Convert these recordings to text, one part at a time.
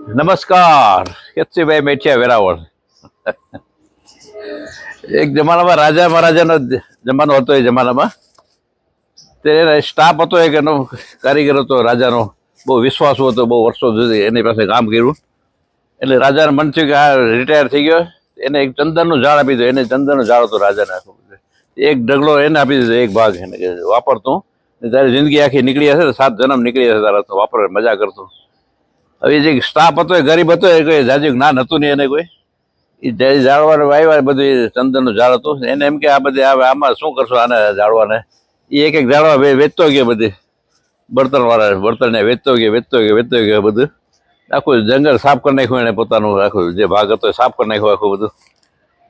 નમસ્કાર. કેતસીભાઈ મેઠિયા વેરાવળ. એક જમાનામાં રાજા મહારાજાનો જમાનો હતો. એ જમાનામાં તે સ્ટાફ હતો, એક એનો કારીગર હતો રાજાનો, બહુ વિશ્વાસુ હતો, બહુ વર્ષો સુધી એની પાસે કામ કર્યું. એટલે રાજાને મન થયું કે આ રિટાયર થઈ ગયો, એને એક ચંદનનું ઝાડ આપી દીધું. એને ચંદનનું ઝાડ હતું રાજાને, એક ઢગલો એને આપી દીધો, એક ભાગ એને કે વાપરતું. તારી જિંદગી આખી નીકળી હશે, 7 જન્મ નીકળી હશે તારા, તો વાપર, મજા કરતું. હવે જે સ્ટાફ હતો એ ગરીબ હતો, એ કોઈ જાજુ જ્ઞાન હતું નહીં એને કોઈ. એ જાળવાનું વાવ્યા બધું ચંદનનું ઝાડ હતું. એને એમ કે આ બધી આમાં શું કરશો આને ઝાડવાને. એ એક એક ઝાડવા વેચતો ગયો, બધી બળતણવાળા બળતણને વેચતો ગયો બધું. આખું જંગલ સાફ કરી નાખ્યું એને, પોતાનું આખું જે ભાગ હતો એ સાફ કરી નાખ્યું આખું બધું.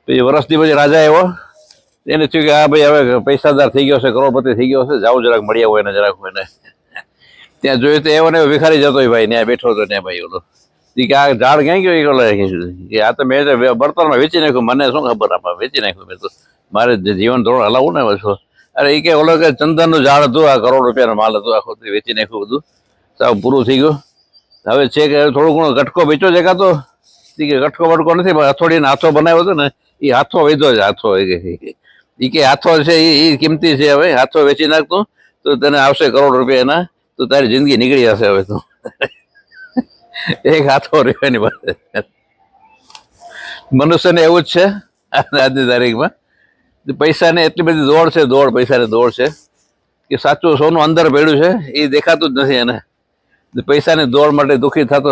પછી વર્ષથી પછી રાજા આવ્યો, એને થયું કે હા ભાઈ હવે પૈસાદાર થઈ ગયો છે, કરોડપતિ થઈ ગયો છે, જાવું જરાક મળી આવું એને જરાક. એને ત્યાં જોયું તો એવો ને વિખારી જતો હોય ભાઈ, ત્યાં બેઠો હતો ત્યાં ભાઈ ઓલો. કે આ ઝાડ ક્યાં ગયો કે આ તો મેં બળતણમાં વેચી નાખ્યું, મને શું ખબર, આમાં વેચી નાખ્યું મેં તો, મારે જીવન ધોરણ હલાવવું ને પાછું. અરે એ કે ઓલો કે ચંદનનું ઝાડ હતું, આ કરોડ રૂપિયાનો માલ હતો, આખો વેચી નાખ્યું બધું, સાવ પૂરું થઈ ગયું. હવે છે કે થોડું ઘણો ગટકો વેચો છે કાં તો કે ગટકો વટકો નથી, પણ હથોડીને હાથો બનાવ્યો હતો ને, એ હાથો વેચો છે. હાથો એ કે હાથો છે એ કિંમતી છે, હવે હાથો વેચી નાખતું તો તને આવશે કરોડ રૂપિયા એના, તો તારી જિંદગી નીકળી જશે હવે. તો એક હાથો રૂપિયાની પાસે મનુષ્યને એવું જ છે આજની તારીખમાં. પૈસાને એટલી બધી દોડ છે, પૈસાની દોડ છે કે સાચું સોનું અંદર પડ્યું છે એ દેખાતું જ નથી એને. પૈસાની દોડ માટે દુઃખી થતો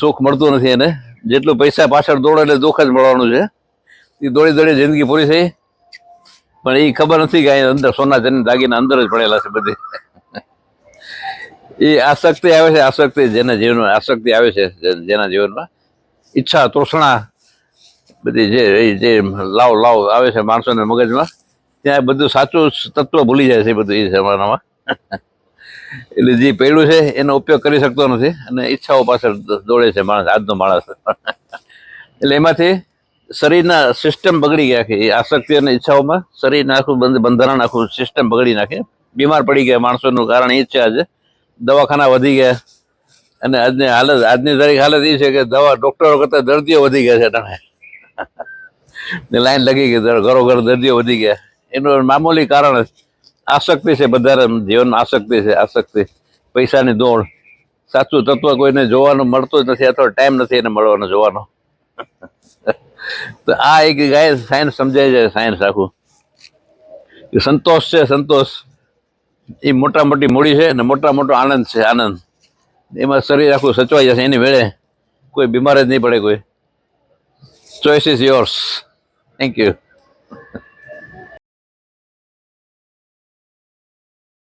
સુખ મળતું નથી એને. જેટલું પૈસા પાછળ દોડે એટલે દુઃખ જ મળવાનું છે. એ દોડી જિંદગી પૂરી થઈ, પણ એ ખબર નથી કે અહીં અંદર સોના દાગીના અંદર જ પડેલા છે બધી. એ આસક્તિ આવે છે, આસક્તિ જેના જીવનમાં આસક્તિ આવે છે, જેના જીવનમાં ઈચ્છા તૃષ્ણા બધી જે લાવ આવે છે માણસોને મગજમાં, ત્યાં બધું સાચું તત્વ ભૂલી જાય છે બધું એ જમાનામાં. એટલે જે પડ્યું છે એનો ઉપયોગ કરી શકતો નથી અને ઈચ્છાઓ પાછળ દોડે છે માણસ, આજનો માણસ. એટલે એમાંથી શરીરના સિસ્ટમ બગડી ગયા કે એ આસક્તિ અને ઈચ્છાઓમાં શરીરને આખું બંધારણ આખું સિસ્ટમ બગડી નાખે. બીમાર પડી ગયા માણસોનું કારણ એ જ છે આજે. દવાખાના વધી ગયા અને આજની તારીખ હાલત એ છે કે ડોક્ટરો કરતા દર્દીઓ વધી ગયા છે. લાઈન લગી ગઈ, ઘરો દર્દીઓ વધી ગયા. એનું મામૂલી કારણ આસક્તિ છે. બધા જીવનમાં આસક્તિ છે, આસક્તિ, પૈસાની દોડ. સાચું તત્વ કોઈને જોવાનું મળતું જ નથી, અથવા ટાઈમ નથી એને મળવાનો જોવાનો. તો આ એક ગાય સાયન્સ સમજાય છે, સાયન્સ આખું. સંતોષ છે, સંતોષ એ મોટી મૂડી છે ને મોટો આનંદ છે, આનંદ. એમાં શરીર આખું સચવાઈ જશે એની વેળે, કોઈ બીમાર જ નહીં પડે કોઈ. Choice is yours. Thank you.